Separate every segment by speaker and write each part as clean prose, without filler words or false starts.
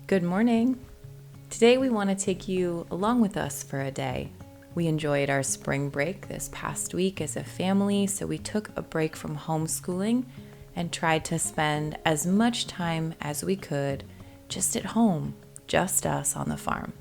Speaker 1: Good morning. Today we want to take you along with us for a day. We enjoyed our spring break this past week as a family, so we took a break from homeschooling and tried to spend as much time as we could just at home, just us on the farm.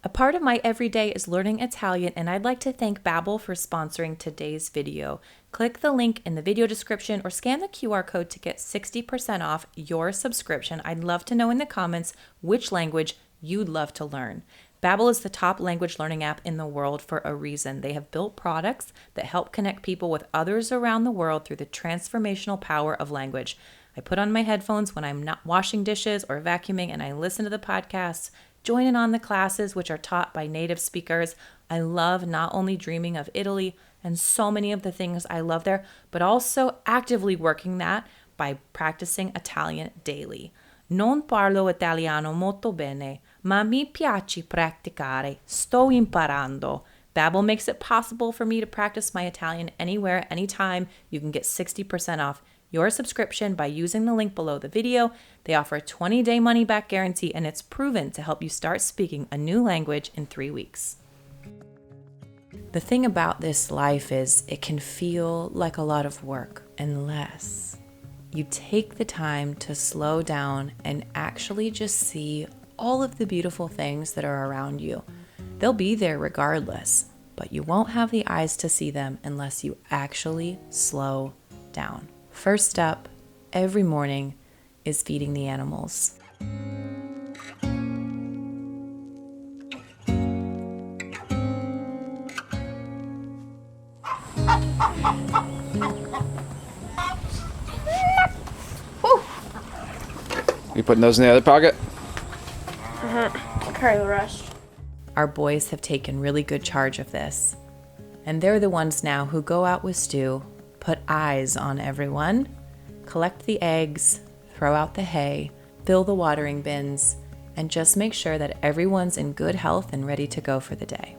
Speaker 1: A part of my everyday is learning Italian, and I'd like to thank Babbel for sponsoring today's video. Click the link in the video description or scan the QR code to get 60% off your subscription. I'd love to know in the comments which language you'd love to learn. Babbel is the top language learning app in the world for a reason. They have built products that help connect people with others around the world through the transformational power of language. I put on my headphones when I'm not washing dishes or vacuuming, and I listen to the podcasts, join in on the classes which are taught by native speakers. I love not only dreaming of Italy and so many of the things I love there, but also actively working that by practicing Italian daily. Non parlo italiano molto bene, ma mi piace praticare. Sto imparando. Babbel makes it possible for me to practice my Italian anywhere, anytime. You can get 60% off your subscription by using the link below the video. They offer a 20-day money-back guarantee, and it's proven to help you start speaking a new language in 3 weeks. The thing about this life is it can feel like a lot of work unless you take the time to slow down and actually just see all of the beautiful things that are around you. They'll be there regardless, but you won't have the eyes to see them unless you actually slow down. First up, every morning, is feeding the animals.
Speaker 2: You putting those in the other pocket?
Speaker 3: I'll carry the rest.
Speaker 1: Our boys have taken really good charge of this, and they're the ones now who go out with Stu, put eyes on everyone, collect the eggs, throw out the hay, fill the watering bins, and just make sure that everyone's in good health and ready to go for the day.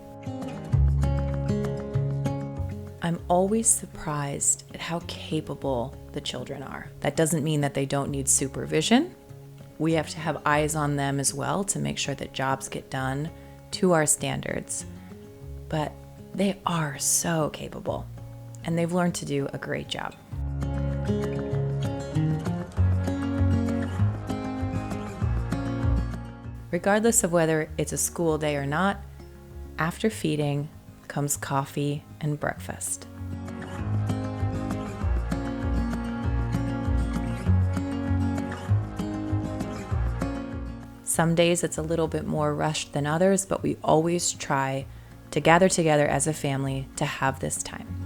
Speaker 1: I'm always surprised at how capable the children are. That doesn't mean that they don't need supervision. We have to have eyes on them as well to make sure that jobs get done to our standards. But they are so capable, and they've learned to do a great job. Regardless of whether it's a school day or not, after feeding comes coffee and breakfast. Some days it's a little bit more rushed than others, but we always try to gather together as a family to have this time.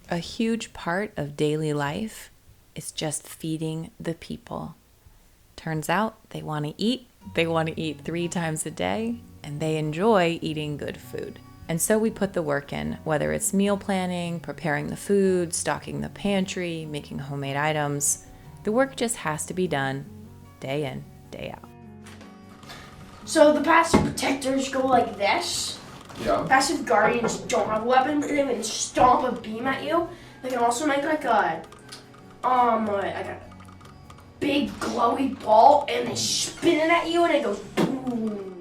Speaker 1: A huge part of daily life is just feeding the people. Turns out they want to eat. They want to eat 3 times a day, and they enjoy eating good food. And so we put the work in, whether it's meal planning, preparing the food, stocking the pantry, making homemade items. The work just has to be done day in, day out.
Speaker 3: So the passive protectors go like this.
Speaker 2: Yeah.
Speaker 3: Passive guardians don't have a weapon, but they can stomp a beam at you. They can also make like a big glowy ball, and they spin it at you, and it goes boom.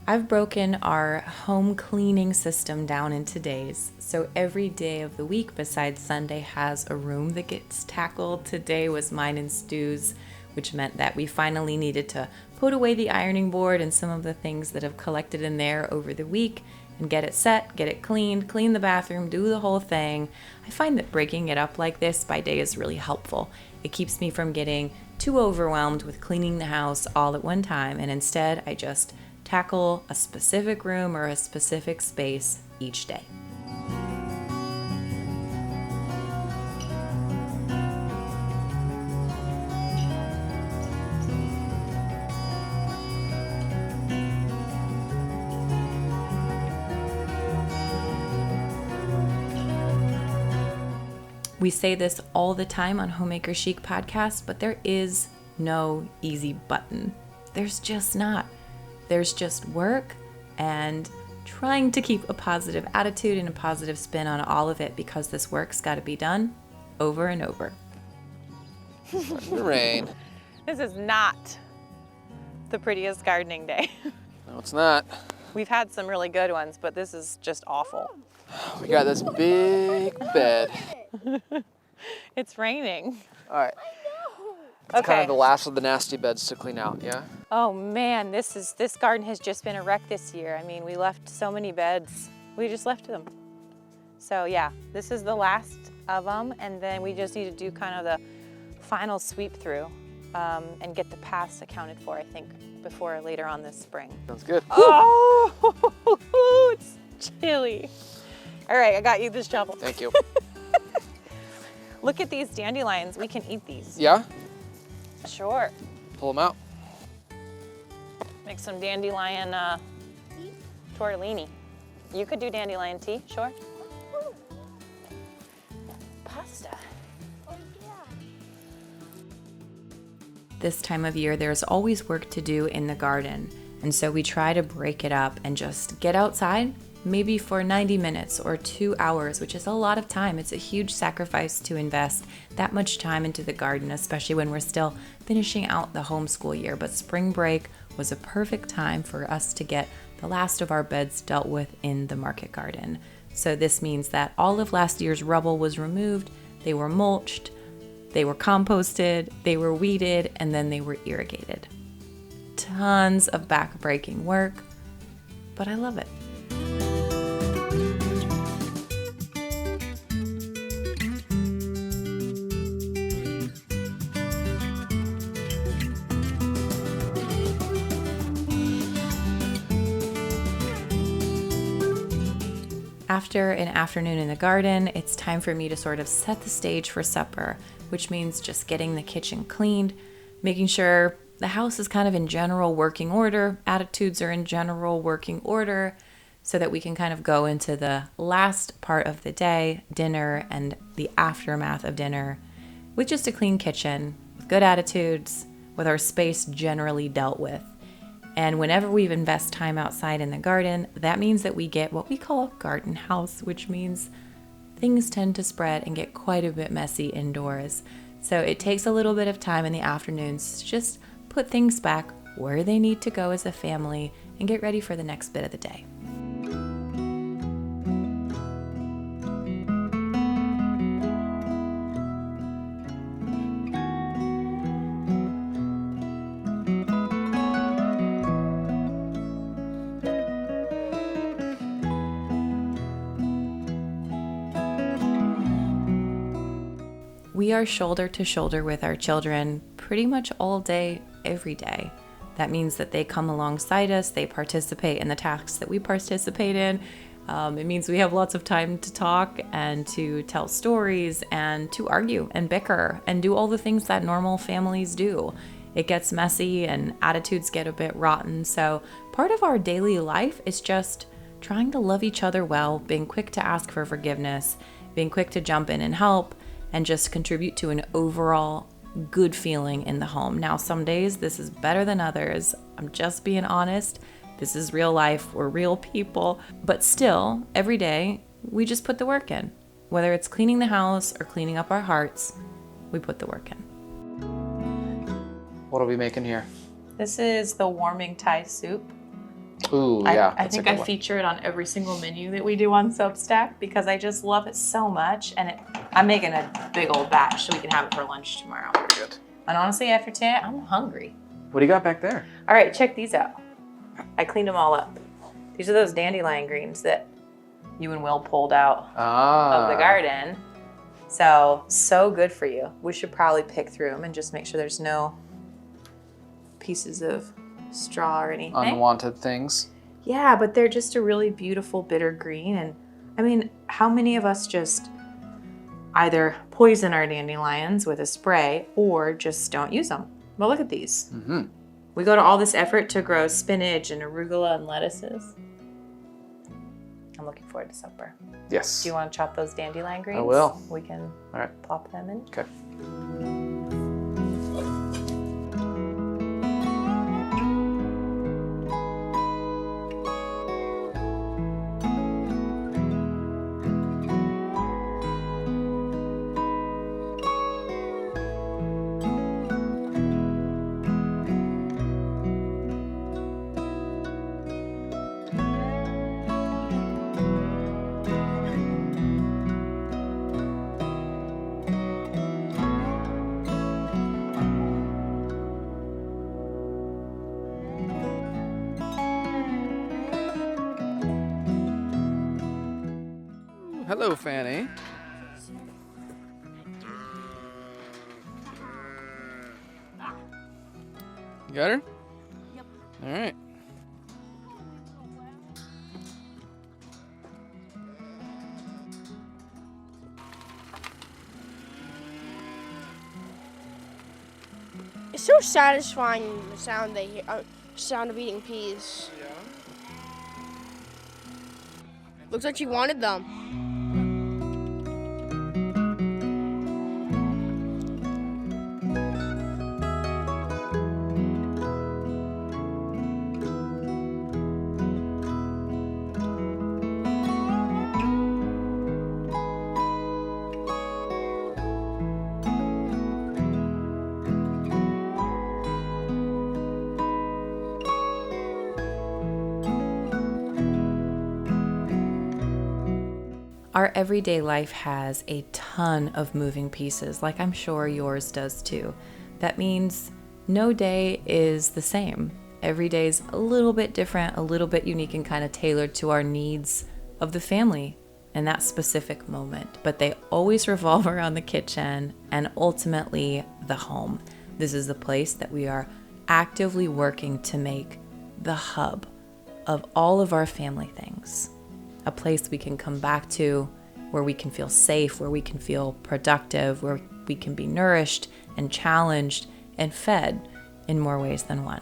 Speaker 1: I've broken our home cleaning system down into days, so every day of the week besides Sunday has a room that gets tackled. Today was mine and Stu's, which meant that we finally needed to put away the ironing board and some of the things that have collected in there over the week and get it set, get it cleaned, clean the bathroom, do the whole thing. I find that breaking it up like this by day is really helpful. It keeps me from getting too overwhelmed with cleaning the house all at one time, and instead I just tackle a specific room or a specific space each day. We say this all the time on Homemaker Chic podcast, but there is no easy button. There's just not. There's just work and trying to keep a positive attitude and a positive spin on all of it, because this work's got to be done over and over.
Speaker 2: The rain.
Speaker 4: This is not the prettiest gardening day.
Speaker 2: No, it's not.
Speaker 4: We've had some really good ones, but this is just awful.
Speaker 2: We got this big bed.
Speaker 4: It's raining.
Speaker 2: All right. It's kind of the last of the nasty beds to clean out, yeah?
Speaker 4: Oh man, this garden has just been a wreck this year. I mean, we left so many beds. We just left them. So yeah, this is the last of them, and then we just need to do kind of the final sweep through and get the paths accounted for, I think, before later on this spring.
Speaker 2: Sounds good.
Speaker 4: Oh, it's chilly. All right, I got you this shovel.
Speaker 2: Thank you.
Speaker 4: Look at these dandelions. We can eat these.
Speaker 2: Yeah?
Speaker 4: Sure.
Speaker 2: Pull them out.
Speaker 4: Make some dandelion tortellini. You could do dandelion tea, sure. Pasta.
Speaker 1: This time of year, there's always work to do in the garden. And so we try to break it up and just get outside, maybe for 90 minutes or 2 hours, which is a lot of time. It's a huge sacrifice to invest that much time into the garden, especially when we're still finishing out the homeschool year. But spring break was a perfect time for us to get the last of our beds dealt with in the market garden. So this means that all of last year's rubble was removed, they were mulched, they were composted, they were weeded, and then they were irrigated. Tons of back-breaking work, but I love it. After an afternoon in the garden, it's time for me to sort of set the stage for supper, which means just getting the kitchen cleaned, making sure the house is kind of in general working order, attitudes are in general working order, so that we can kind of go into the last part of the day, dinner, and the aftermath of dinner, with just a clean kitchen, with good attitudes, with our space generally dealt with. And whenever we invest time outside in the garden, that means that we get what we call a garden house, which means things tend to spread and get quite a bit messy indoors. So it takes a little bit of time in the afternoons to just put things back where they need to go as a family and get ready for the next bit of the day. We are shoulder to shoulder with our children pretty much all day, every day. That means that they come alongside us, they participate in the tasks that we participate in. It means we have lots of time to talk and to tell stories and to argue and bicker and do all the things that normal families do. It gets messy and attitudes get a bit rotten. So part of our daily life is just trying to love each other well, being quick to ask for forgiveness, being quick to jump in and help, and just contribute to an overall good feeling in the home. Now, some days this is better than others. I'm just being honest. This is real life. We're real people. But still, every day, we just put the work in. Whether it's cleaning the house or cleaning up our hearts, we put the work in.
Speaker 2: What are we making here?
Speaker 1: This is the warming Thai soup.
Speaker 2: Ooh, yeah.
Speaker 1: I think I feature it on every single menu that we do on Substack because I just love it so much. And I'm making a big old batch so we can have it for lunch tomorrow.
Speaker 2: Good.
Speaker 1: And honestly, after today, I'm hungry.
Speaker 2: What do you got back there?
Speaker 1: All right, check these out. I cleaned them all up. These are those dandelion greens that you and Will pulled out of the garden. So good for you. We should probably pick through them and just make sure there's no pieces of straw or anything.
Speaker 2: Unwanted things.
Speaker 1: Yeah, but they're just a really beautiful bitter green. And I mean, how many of us just either poison our dandelions with a spray or just don't use them? Well, look at these.
Speaker 2: Mm-hmm.
Speaker 1: We go to all this effort to grow spinach and arugula and lettuces. I'm looking forward to supper.
Speaker 2: Yes.
Speaker 1: Do you want to chop those dandelion greens?
Speaker 2: I will.
Speaker 1: We can
Speaker 2: All right.
Speaker 1: plop them in.
Speaker 2: Okay. Hello, Fanny. You got her? Yep. All right.
Speaker 3: It's so satisfying the sound they hear, sound of eating peas.
Speaker 2: Yeah.
Speaker 3: Looks like she wanted them.
Speaker 1: Our everyday life has a ton of moving pieces, like I'm sure yours does too. That means no day is the same. Every day is a little bit different, a little bit unique, and kind of tailored to our needs of the family in that specific moment. But they always revolve around the kitchen and ultimately the home. This is the place that we are actively working to make the hub of all of our family things. A place we can come back to, where we can feel safe, where we can feel productive, where we can be nourished and challenged and fed in more ways than one.